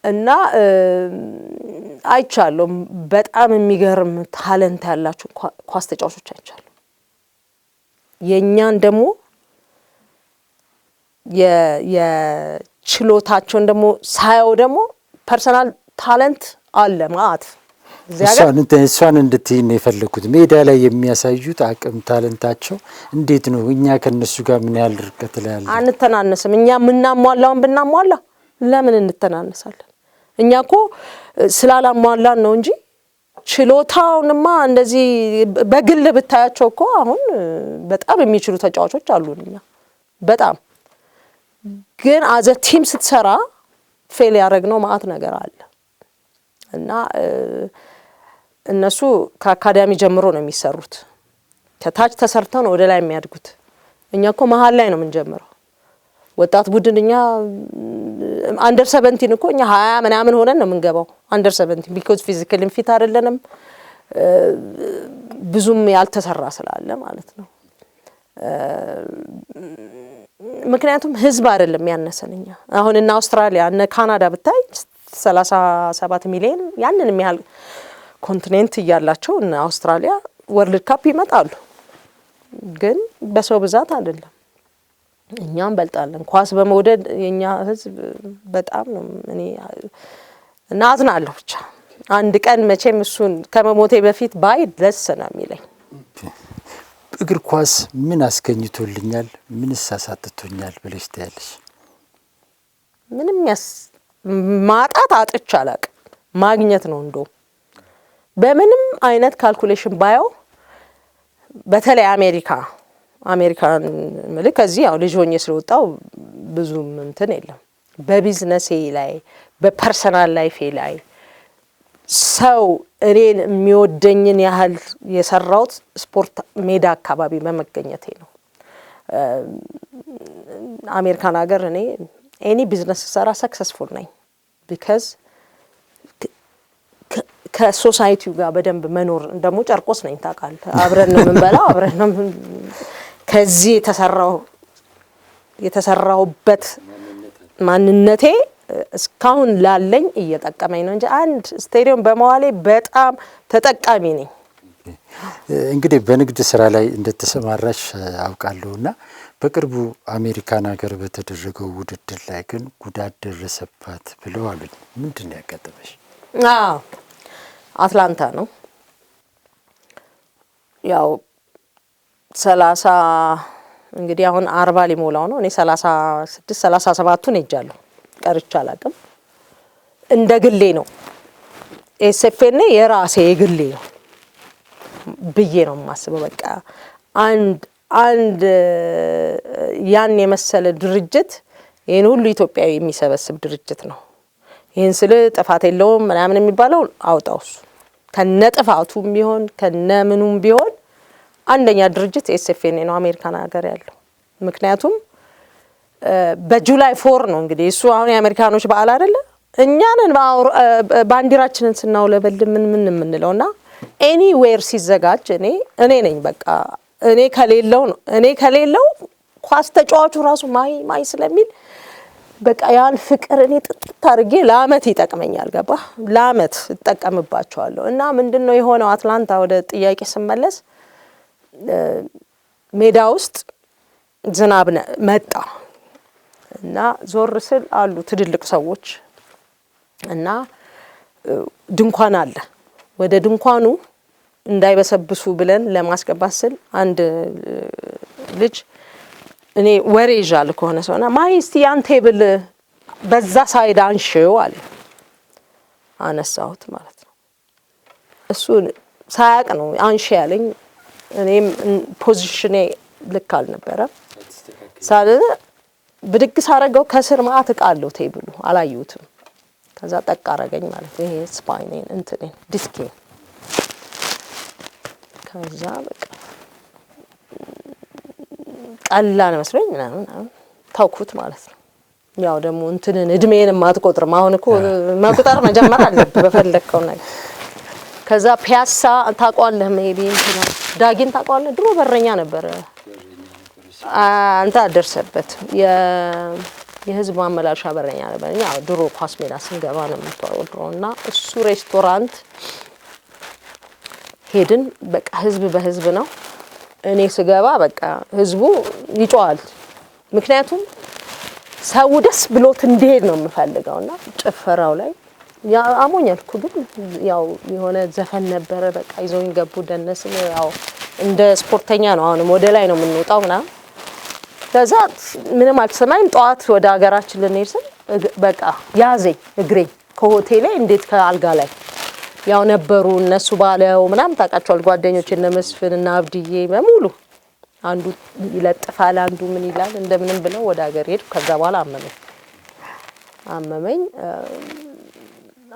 እና አይቻለሁ በጣም የሚገርም ታለንት ያላችሁ ኳስ ተጫዋቾች አይቻለሁ። የኛን ደግሞ የችሎታቸውን ደግሞ ሳየው ደግሞ ፐርሰናል ታለንት አለ ማለት እሷን እንድትይ ነው የፈለኩት። ሜዳ ላይ የሚያሳዩት አቅም ታለንታቸው እንዴት ነው? እኛ ከነሱ ጋር ምን ያህል ርቀት ላይ አለ? አንተናነስም። እኛ ምናሟላውን ብናሟላ ለምን እንተናነሳለን? እኛ እኮ ስላላሟላን ነው እንጂ ችሎታውንማ እንደዚህ በግል ብታያቸው እኮ አሁን በጣም የሚችሉ ተጫዋቾች አሉን። እኛ በጣም ግን አዘ ቲም ስትሰራ ፌል ያደረግነው ማለት ነገር አለ እና እነሱ ከአካዳሚ ጀምሮ ነው የሚሰሩት። ከታች ተሰርተው ነው ወደ ላይ የሚያድጉት። እኛ እኮ መሀል ላይ ነው የምንጀምረው። ወጣት ቡድን እኛ አንደር 17 እኮ እኛ 20 ምናምን ሆነን ነው የምንገባው አንደር 17 ቢኮዝ ፊዚካሊ ፊት አይደለንም። ብዙም ያልተሰራ ስላለ ማለት ነው። ምክንያቱም ህዝብ አይደለም ያነሰን። እኛ አሁን እና አውስትራሊያ እና ካናዳ ብታይ 37 ሚሊዮን ያንን የሚያህል ኮንቲኔንት እያላቸው እና አውስትራሊያ ወርልድ ካፕ ይመጣሉ፣ ግን በሰው ብዛት አይደለም። እኛም በልጣለን ኳስ በመውደድ የኛ ህዝብ በጣም ነው። እኔ እና አዝናለሁ ብቻ አንድ ቀን መቼም እሱን ከመሞቴ በፊት ባይ ደስ ነው የሚለኝ። እግር ኳስ ምን አስገኝቶልኛል፣ ምንስ አሳጥቶኛል ብለሽ ታያለሽ? ምንም ማጣት አጥቼ አላቅም። ማግኘት ነው እንደው በምንም አይነት ካልኩሌሽን ባየው። በተለይ አሜሪካን ማለት ከዚህ ያው ልጅ ሆኜ ስለወጣው ብዙም እንትን የለም። በቢዝነሴ ላይ በፐርሰናል ላይፌ ላይ ሰው እኔን የሚወደኝን ያህል የሰራውት ስፖርት ሜዳ አካባቢ በመገኘቴ ነው። አሜሪካን ሀገር እኔ ኤኒ ቢዝነስ ሰራ ሰክሰስፉል ነኝ ቢካዝ ከሶሳይቲው ጋር በደንብ መኖር። ደግሞ ጨርቆስ ነኝ ታውቃለህ። አብረን ነው የምንበላው፣ አብረን ነው ከዚህ የተሰራውበት ማንነቴ እስካሁን ላለኝ እየጠቀመኝ ነው እንጂ አንድ ስቴዲየም በመዋሌ በጣም ተጠቃሚ ነኝ። እንግዲህ በንግድ ስራ ላይ እንደተሰማራሽ አውቃለሁና በቅርቡ አሜሪካን ሀገር በተደረገው ውድድር ላይ ግን ጉዳት ደረሰባት ብለው አሉኝ። ምንድን ነው ያጋጠመሽ? አትላንታ ነው ያው 30 እንግዲህ አሁን 40 ሊሞላው ነው። እኔ 36 37ቱን ሄጃለሁ፣ ቀርቻ አላቅም። እንደ ግሌ ነው ኤስኤፍኤን የራሴ የግሌ ነው ብዬ ነው የማስበው። በቃ አንድ ያን የመሰለ ድርጅት ይሄን ሁሉ ኢትዮጵያዊ የሚሰበስብ ድርጅት ነው። ይሄን ስለ ጥፋት የለውም ምናምን የሚባለው አውጣውስ ከነ ጥፋቱም ቢሆን ከነ ምኑም ቢሆን አንደኛ ድርጅት ኤስኤፍኤን ነው አሜሪካን ሀገር ያለው። ምክንያቱም በጁላይ 4 ነው እንግዲህ እሱ አሁን የአሜሪካኖች በዓል አይደለ? እኛንን ባንዲራችንን ስናውለበል ምን የምንለውና ኤኒዌር ሲዘጋጅ እኔ ነኝ በቃ እኔ ከሌለው ኳስ ተጫዋቹ ራሱ ማይ ስለሚል በቃ ያን ፍቅር እኔ ጥጥት አድርጌ ለአመት ይጠቅመኛል። ገባ? ለአመት እጠቀምባቸዋለሁ። እና ምንድነው የሆነው አትላንታ ወደ ጥያቄ ስመለስ ሜዳ ውስጥ ዝናብ መጣ እና ዞር ስል አሉ ትልልቅ ሰዎች እና ድንኳን አለ። ወደ ድንኳኑ እንዳይበሰብሱ ብለን ለማስገባት ስል አንድ ልጅ እኔ ወሬ ይዣል ከሆነ ሰውና ማይስቲ ያን ቴብል በዛ ሳይድ አንሺው አለ። አነሳሁት ማለት ነው። እሱ ሳያቅ ነው አንሺ ያለኝ። እኔም ፖዚሽኔ ልክ አልነበረም። ሳለ ብድግ ሳረገው ከስር ማአት እቃ አለው ቴብሉ አላየሁትም። ከዛ ጠቅ አረገኝ ማለት ነው። ይሄ ስፓይኔን እንትኔን ዲስኬን ከዛ በቃ ቀላል መስሎኝ ምናምን ታውኩት ማለት ነው። ያው ደግሞ እንትንን እድሜንም አትቆጥርም። አሁን እኮ መቁጠር መጀመር አለብህ በፈለከው ነገር። ከዛ ፒያሳ ታውቀዋለህ? ሜቢ እንትና ዳጊን ታውቀዋለህ? ድሮ በረኛ ነበር። አንተ አደረሰበት የህዝብ ማመላለሻ በረኛ ነበር። ያው ድሮ ኳስ ሜዳ ስንገባ ነው የምትወደውና እሱ ሬስቶራንት ሄድን። በቃ ህዝብ በህዝብ ነው። እኔ ስገባ በቃ ህዝቡ ይጮሃል። ምክንያቱም ሰው ደስ ብሎት እንዲሄድ ነው የምፈልገውና ጭፈራው ላይ ያ አሞኛል እኮ ግን ያው የሆነ ዘፈን ነበረ። በቃ ይዘውኝ ገቡ። ደነስን። ያው እንደ ስፖርተኛ ነው አሁንም ወደ ላይ ነው የምንወጣው ምናምን። ከዛ ምንም አልተሰማኝም። ጠዋት ወደ ሀገራችን ልንሄድ ስል በቃ ያዘኝ እግሬ ከሆቴሌ እንዴት ከአልጋ ላይ ያው ነበሩ እነሱ ባለው ምናምን ታውቃቸዋል ጓደኞቼ እነ መስፍን እና አብድዬ በሙሉ አንዱ ይለጥፋል አንዱ ምን ይላል እንደምንም ብለው ወደ ሀገር ሄድኩ። ከዛ በኋላ አመመኝ።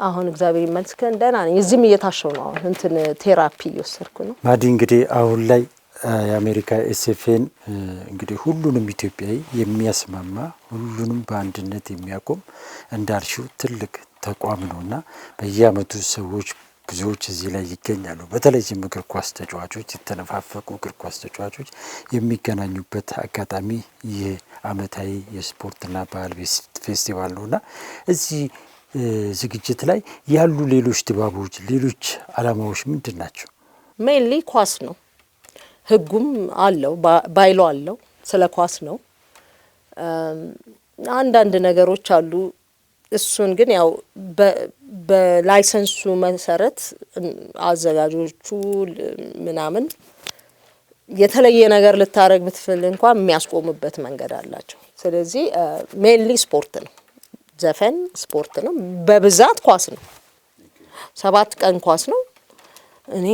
አሁን እግዚአብሔር ይመስገን ደህና ነኝ። እዚህም እየታሸው ነው። አሁን እንትን ቴራፒ እየወሰድኩ ነው። ማዲ እንግዲህ አሁን ላይ የአሜሪካ ኤስኤፍኤን እንግዲህ ሁሉንም ኢትዮጵያዊ የሚያስማማ ሁሉንም በአንድነት የሚያቆም እንዳልሽው ትልቅ ተቋም ነውና በየአመቱ ሰዎች ብዙዎች እዚህ ላይ ይገኛሉ። በተለይም እግር ኳስ ተጫዋቾች የተነፋፈቁ እግር ኳስ ተጫዋቾች የሚገናኙበት አጋጣሚ ይህ አመታዊ የስፖርትና ባህል ፌስቲቫል ነውና እዚህ ዝግጅት ላይ ያሉ ሌሎች ድባቦች ሌሎች አላማዎች ምንድን ናቸው? ሜንሊ ኳስ ነው። ህጉም አለው ባይሎ አለው ስለ ኳስ ነው። አንዳንድ ነገሮች አሉ። እሱን ግን ያው በላይሰንሱ መሰረት አዘጋጆቹ ምናምን የተለየ ነገር ልታረግ ብትፈልግ እንኳን የሚያስቆምበት መንገድ አላቸው። ስለዚህ ሜንሊ ስፖርት ነው። ዘፈን ስፖርት ነው። በብዛት ኳስ ነው። 7 ቀን ኳስ ነው። እኔ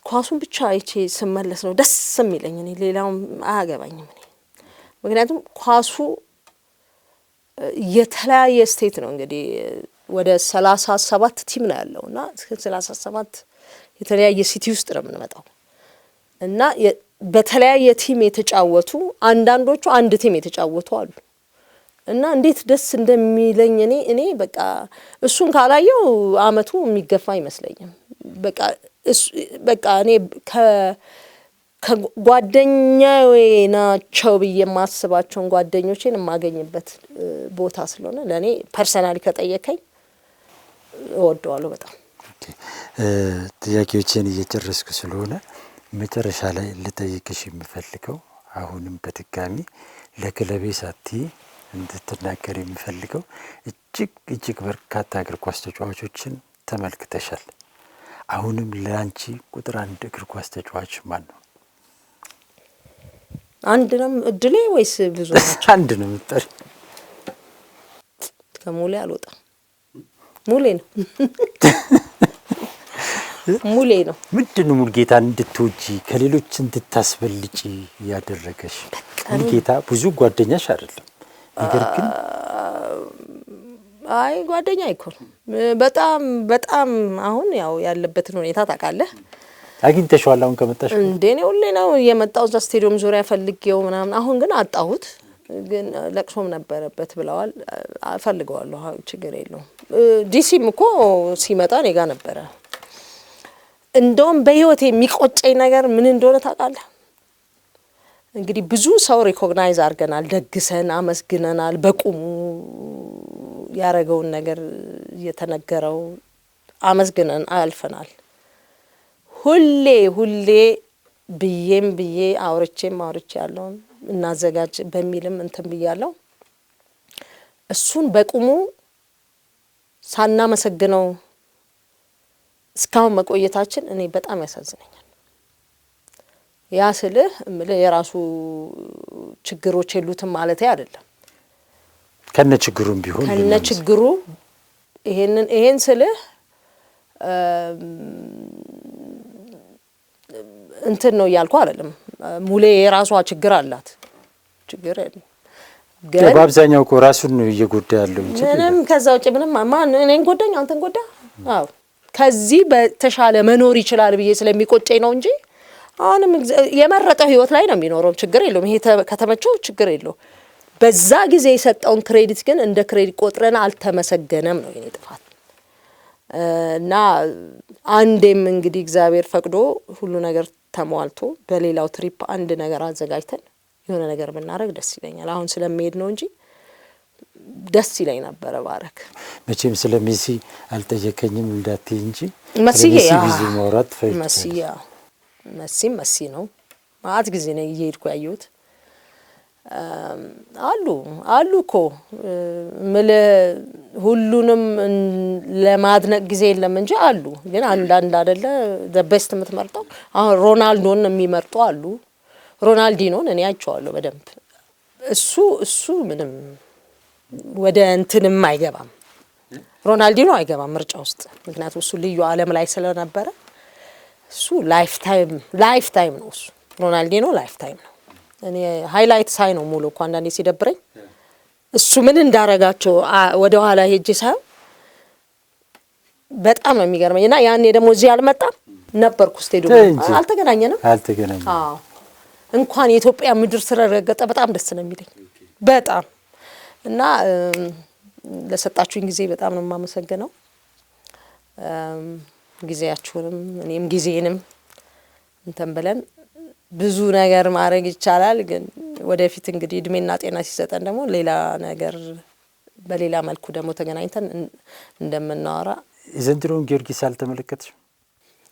ኳሱን ብቻ አይቼ ስመለስ ነው ደስ የሚለኝ። እኔ ሌላውም አያገባኝም። እኔ ምክንያቱም ኳሱ የተለያየ ስቴት ነው እንግዲህ ወደ 37 ቲም ነው ያለውና 37 የተለያየ ሲቲ ውስጥ ነው የምንመጣው እና በተለያየ ቲም የተጫወቱ አንዳንዶቹ አንድ ቲም የተጫወቱ አሉ እና እንዴት ደስ እንደሚለኝ እኔ በቃ እሱን ካላየው አመቱ የሚገፋ አይመስለኝም። በቃ እኔ ከጓደኛዬ ናቸው ብዬ የማስባቸውን ጓደኞቼን የማገኝበት ቦታ ስለሆነ ለእኔ ፐርሰናሊ ከጠየቀኝ እወደዋለሁ በጣም። ጥያቄዎችን እየጨረስኩ ስለሆነ መጨረሻ ላይ ልጠይቅሽ የምፈልገው አሁንም በድጋሚ ለክለቤ ሳቲ እንድትናገር የምፈልገው እጅግ በርካታ እግር ኳስ ተጫዋቾችን ተመልክተሻል። አሁንም ለአንቺ ቁጥር 1 እግር ኳስ ተጫዋች ማን ነው? አንድ ነው እድሌ ወይስ ብዙ ናቸው? አንድ ነው የምትጠሪ? ከሙሌ አልወጣም። ሙሌ ነው ሙሌ ነው። ምንድነው ሙልጌታን እንድትወጂ ከሌሎች እንድታስበልጪ ያደረገሽ? ሙልጌታ ብዙ ጓደኛሽ አይደለም፣ ነገር ግን አይ ጓደኛ አይኮን በጣም አሁን ያው ያለበትን ሁኔታ ታውቃለህ። አግኝተሽዋል አሁን ከመጣሽ? እንደኔ ሁሌ ነው የመጣው እዛ ስቴዲየም ዙሪያ ፈልጌው ምናምን። አሁን ግን አጣሁት። ግን ለቅሶም ነበረበት ብለዋል። ፈልገዋለሁ፣ ችግር የለውም። ዲሲም እኮ ሲመጣ እኔ ጋር ነበረ። እንደውም በህይወት የሚቆጨኝ ነገር ምን እንደሆነ ታውቃለህ? እንግዲህ ብዙ ሰው ሪኮግናይዝ አድርገናል፣ ደግሰን አመስግነናል፣ በቁሙ ያረገውን ነገር እየተነገረው አመስግነን አልፈናል። ሁሌ ብዬ አውርቼ ያለውን እናዘጋጅ በሚልም እንትን ብያለሁ። እሱን በቁሙ ሳናመሰግነው እስካሁን መቆየታችን እኔ በጣም ያሳዝነኛል። ያ ስልህ የራሱ ችግሮች የሉትም ማለት አይደለም። ከነችግሩም ቢሆን ከነችግሩ ይሄን ስልህ እንትን ነው ያልኩ አይደለም። ሙሌ የራሷ ችግር አላት። ችግር ግን በአብዛኛው እኮ ራሱን ነው እየጎዳ ያለው እንጂ ምንም ከዛ ውጭ ምንም ማን እኔን ጎዳኝ አንተን ጎዳ? አዎ ከዚህ በተሻለ መኖር ይችላል ብዬ ስለሚቆጨኝ ነው እንጂ አሁንም የመረጠው ህይወት ላይ ነው የሚኖረው። ችግር የለውም። ይሄ ከተመቸው ችግር የለውም። በዛ ጊዜ የሰጠውን ክሬዲት ግን እንደ ክሬዲት ቆጥረን አልተመሰገነም ነው የኔ ጥፋት። እና አንዴም እንግዲህ እግዚአብሔር ፈቅዶ ሁሉ ነገር ተሟልቶ በሌላው ትሪፕ አንድ ነገር አዘጋጅተን የሆነ ነገር ብናረግ ደስ ይለኛል። አሁን ስለሚሄድ ነው እንጂ ደስ ይለኝ ነበር። ባረክ መቼም ስለ ሜሲ አልጠየቀኝም እንዳትይ እንጂ መሲዬ ብዙ ማውራት መሲ ነው ማለት ጊዜ ነው እየሄድኩ ያየሁት። አሉ እኮ ሁሉንም ለማድነቅ ጊዜ የለም እንጂ አሉ። ግን አንዳንድ አይደለ በቤስት የምትመርጠው አሁን ሮናልዶን የሚመርጡ አሉ። ሮናልዲኖን እኔ አይቼዋለሁ በደንብ። እሱ ምንም ወደ እንትንም አይገባም። ሮናልዲኖ አይገባም ምርጫ ውስጥ። ምክንያቱም እሱ ልዩ ዓለም ላይ ስለነበረ እሱ ላይፍ ታይም ነው። እሱ ሮናልዲኖ ላይፍ ታይም ነው። እኔ ሃይላይት ሳይ ነው ሙሉ እኮ አንዳንዴ ሲደብረኝ እሱ ምን እንዳረጋቸው ወደ ኋላ ሄጄ ሳይ በጣም ነው የሚገርመኝ። እና ያኔ ደግሞ እዚህ አልመጣም ነበርኩ ስቴዲየም አልተገናኘንም። አዎ እንኳን የኢትዮጵያ ምድር ስለረገጠ በጣም ደስ ነው የሚለኝ በጣም። እና ለሰጣችሁኝ ጊዜ በጣም ነው የማመሰግነው። ጊዜያችሁንም እኔም ጊዜንም እንትን ብለን ብዙ ነገር ማድረግ ይቻላል። ግን ወደፊት እንግዲህ እድሜና ጤና ሲሰጠን ደግሞ ሌላ ነገር በሌላ መልኩ ደግሞ ተገናኝተን እንደምናወራ። የዘንድሮውን ጊዮርጊስ አልተመለከትሽም?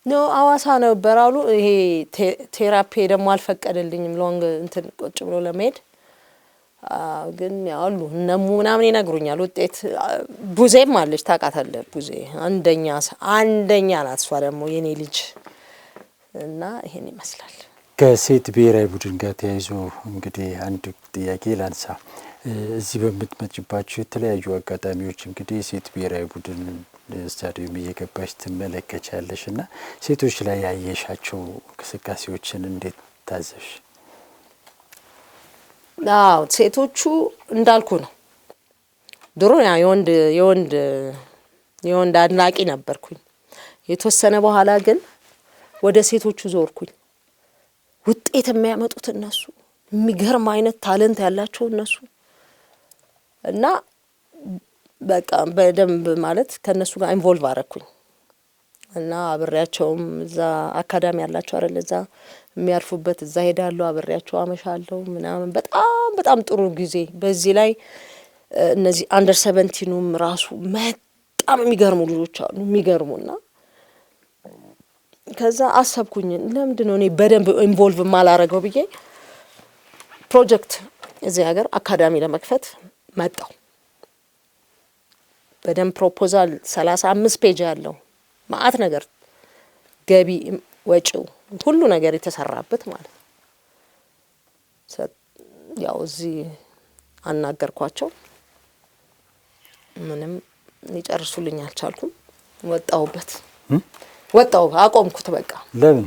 ነው አዋሳ ነበር አሉ። ይሄ ቴራፒ ደግሞ አልፈቀደልኝም ሎንግ እንትን ቁጭ ብሎ ለመሄድ። ግን ያሉ እነሙ ምናምን ይነግሩኛል። ውጤት ቡዜም አለች ታውቃታለህ? ቡዜ አንደኛ ናት እሷ ደግሞ የኔ ልጅ። እና ይሄን ይመስላል። ከሴት ብሔራዊ ቡድን ጋር ተያይዞ እንግዲህ አንድ ጥያቄ ላንሳ። እዚህ በምትመጭባቸው የተለያዩ አጋጣሚዎች እንግዲህ የሴት ብሔራዊ ቡድን ስታዲየም እየገባች ትመለከቻለሽ እና ሴቶች ላይ ያየሻቸው እንቅስቃሴዎችን እንዴት ታዘብሽ? አዎ ሴቶቹ እንዳልኩ ነው። ድሮ የወንድ አድናቂ ነበርኩኝ። የተወሰነ በኋላ ግን ወደ ሴቶቹ ዞርኩኝ። ውጤት የሚያመጡት እነሱ፣ የሚገርም አይነት ታለንት ያላቸው እነሱ እና በቃ በደንብ ማለት ከነሱ ጋር ኢንቮልቭ አረኩኝ እና አብሬያቸውም እዛ አካዳሚ ያላቸው አይደል እዛ የሚያርፉበት እዛ ሄዳለሁ፣ አብሬያቸው አመሻለሁ ምናምን። በጣም ጥሩ ጊዜ። በዚህ ላይ እነዚህ አንደር 17ኑም ራሱ በጣም የሚገርሙ ልጆች አሉ የሚገርሙና ከዛ አሰብኩኝ ለምንድን ነው እኔ በደንብ ኢንቮልቭ ማላረገው ብዬ ፕሮጀክት እዚህ ሀገር አካዳሚ ለመክፈት መጣው። በደንብ ፕሮፖዛል 35 ፔጅ ያለው ማአት ነገር ገቢ ወጪው ሁሉ ነገር የተሰራበት ማለት ነው። ያው እዚህ አናገርኳቸው ምንም ሊጨርሱልኝ አልቻልኩም። ወጣው አቆምኩት። በቃ ለምን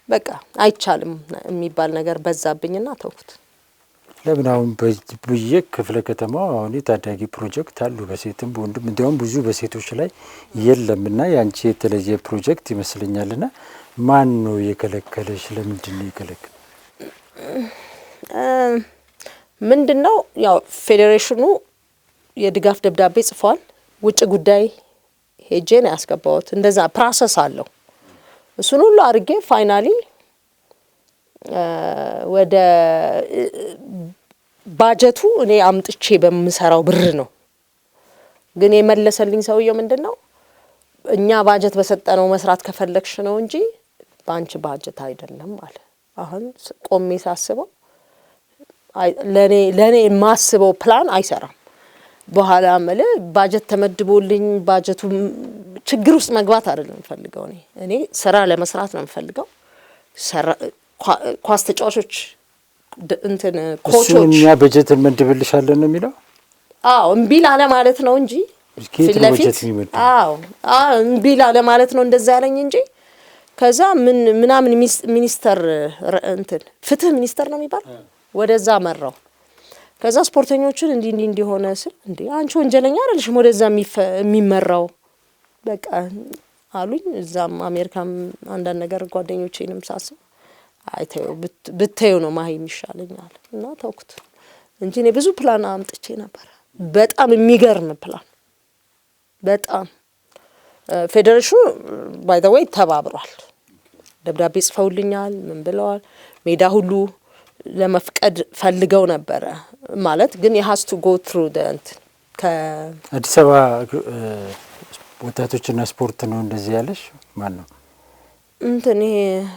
በቃ አይቻልም የሚባል ነገር በዛብኝና ተውኩት። ለምን አሁን በየክፍለ ከተማው አሁን የታዳጊ ፕሮጀክት አሉ በሴትም በወንድም እንዲያውም ብዙ በሴቶች ላይ የለምና ያንቺ የተለየ ፕሮጀክት ይመስለኛልና ማን ነው የከለከለሽ? ለምንድን ነው የከለከለ? ምንድነው ያው ፌዴሬሽኑ የድጋፍ ደብዳቤ ጽፏል። ውጭ ጉዳይ ሄጄ ነው ያስገባሁት። እንደዛ ፕሮሰስ አለው። እሱን ሁሉ አድርጌ ፋይናሊ ወደ ባጀቱ እኔ አምጥቼ በምሰራው ብር ነው። ግን የመለሰልኝ ሰውየው ምንድነው እኛ ባጀት በሰጠነው መስራት ከፈለክሽ ነው እንጂ ባንቺ ባጀት አይደለም አለ። አሁን ቆሜ ሳስበው ለኔ የማስበው ፕላን አይሰራም። በኋላ ማለት ባጀት ተመድቦልኝ ባጀቱ ችግር ውስጥ መግባት አይደለም የምፈልገው። እኔ ስራ ለመስራት ነው የምፈልገው። ኳስ ተጫዋቾች እንትን ኮቾች እኛ በጀት እንመድብልሻለን ነው የሚለው። አዎ እምቢ ላለ ማለት ነው እንጂ ፊትለፊት እምቢ ላለ ማለት ነው እንደዛ ያለኝ እንጂ ከዛ ምናምን ሚኒስተር እንትን ፍትህ ሚኒስተር ነው የሚባል ወደዛ መራው። ከዛ ስፖርተኞችን እንዲሆነ ስል እንዴ አንቺ ወንጀለኛ አይደልሽም ወደዛ የሚመራው በቃ አሉኝ። እዛም አሜሪካም አንዳንድ ነገር ጓደኞቼንም ሳስብ አይተው ብታዩ ነው ማይ የሚሻለኛል እና ተውኩት እንጂ እኔ ብዙ ፕላን አምጥቼ ነበር። በጣም የሚገርም ፕላን በጣም ፌዴሬሽኑ ባይ ዘ ዌይ ተባብሯል። ደብዳቤ ጽፈውልኛል ምን ብለዋል። ሜዳ ሁሉ ለመፍቀድ ፈልገው ነበረ ማለት ግን you has to go through the አዲስ አበባ ወጣቶችና ስፖርት ነው እንደዚህ ያለሽ ማን ነው ይሄ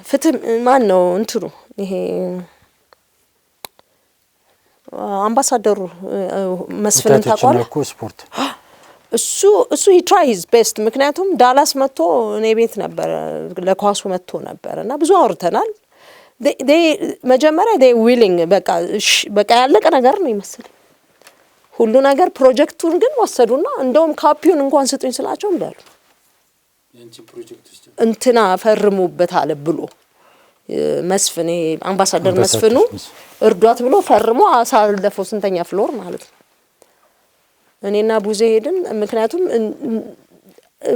ፍትህ ማን ነው እንትሩ ይሄ አምባሳደሩ መስፍን ታቋል እኮ ስፖርት እሱ he try his best ምክንያቱም ዳላስ መጥቶ እኔ ቤት ነበር ለኳሱ መጥቶ ነበርና ብዙ አውርተናል። መጀመሪያ they willing በቃ ያለቀ ነገር ነው ይመስል ሁሉ ነገር ፕሮጀክቱን ግን ወሰዱና እንደውም ካፒውን እንኳን ስጡኝ ስላቸው እንዳሉ ያንቺ ፕሮጀክት ውስጥ እንትና ፈርሙበት አለ ብሎ መስፍኔ አምባሳደር መስፍኑ እርዷት ብሎ ፈርሞ አሳለፈው ስንተኛ ፍሎር ማለት ነው። እኔና ቡዜ ሄድን ምክንያቱም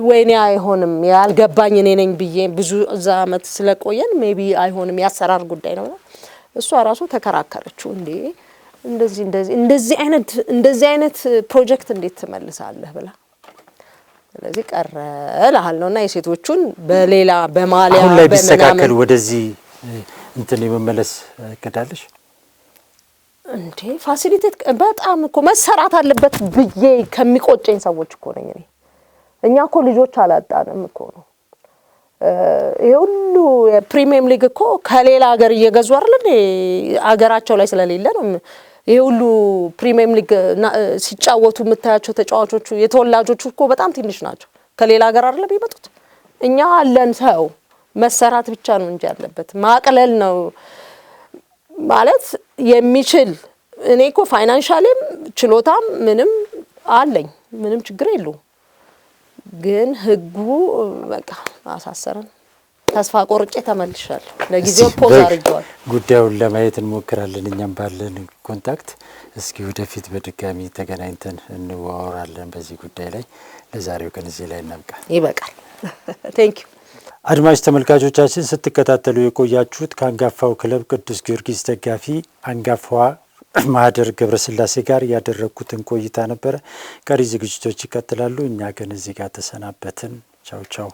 ወይኔ አይሆንም ያልገባኝ እኔ ነኝ ብዬ ብዙ ዛመት ስለቆየን ሜቢ አይሆንም ያሰራር ጉዳይ ነው። እሷ ራሱ ተከራከረችው እንዴ እንደዚህ አይነት ፕሮጀክት እንዴት ትመልሳለህ ብላ ስለዚህ ቀረ እልሃለሁና የሴቶቹን በሌላ በማሊያ አሁን ላይ ቢስተካከል ወደዚህ እንትን የመመለስ እቅዳለሽ እንዴ ፋሲሊቴት በጣም እኮ መሰራት አለበት ብዬ ከሚቆጨኝ ሰዎች እኮ ነኝ እኔ። እኛ እኮ ልጆች አላጣንም እኮ ነው ይሁሉ የፕሪሚየም ሊግ እኮ ከሌላ ሀገር እየገዙ አይደል ሀገራቸው ላይ ስለሌለ ነው ይሁሉ ፕሪሚየም ሊግ ሲጫወቱ የምታያቸው ተጫዋቾቹ የተወላጆቹ እኮ በጣም ትንሽ ናቸው ከሌላ ሀገር አይደል ቢመጡት። እኛ አለን ሰው መሰራት ብቻ ነው እንጂ ያለበት ማቅለል ነው ማለት የሚችል እኔ እኮ ፋይናንሻሊም ችሎታም ምንም አለኝ ምንም ችግር የለውም። ግን ህጉ በቃ አሳሰረን ተስፋ ቆርጬ ተመልሻለሁ። ለጊዜው ፖዝ አድርገዋል። ጉዳዩን ለማየት እንሞክራለን እኛም ባለን ኮንታክት እስኪ ወደፊት በድጋሚ ተገናኝተን እንወራለን በዚህ ጉዳይ ላይ። ለዛሬው ቀን እዚህ ላይ እናብቃ። ይበቃል። ቴንክ ዩ አድማጭ ተመልካቾቻችን ስትከታተሉ የቆያችሁት ከአንጋፋው ክለብ ቅዱስ ጊዮርጊስ ደጋፊ አንጋፋዋ ማህደር ገብረስላሴ ጋር ያደረኩትን ቆይታ ነበር። ቀሪ ዝግጅቶች ይቀጥላሉ። እኛ ግን እዚህ ጋር ተሰናበትን። ቻው ቻው።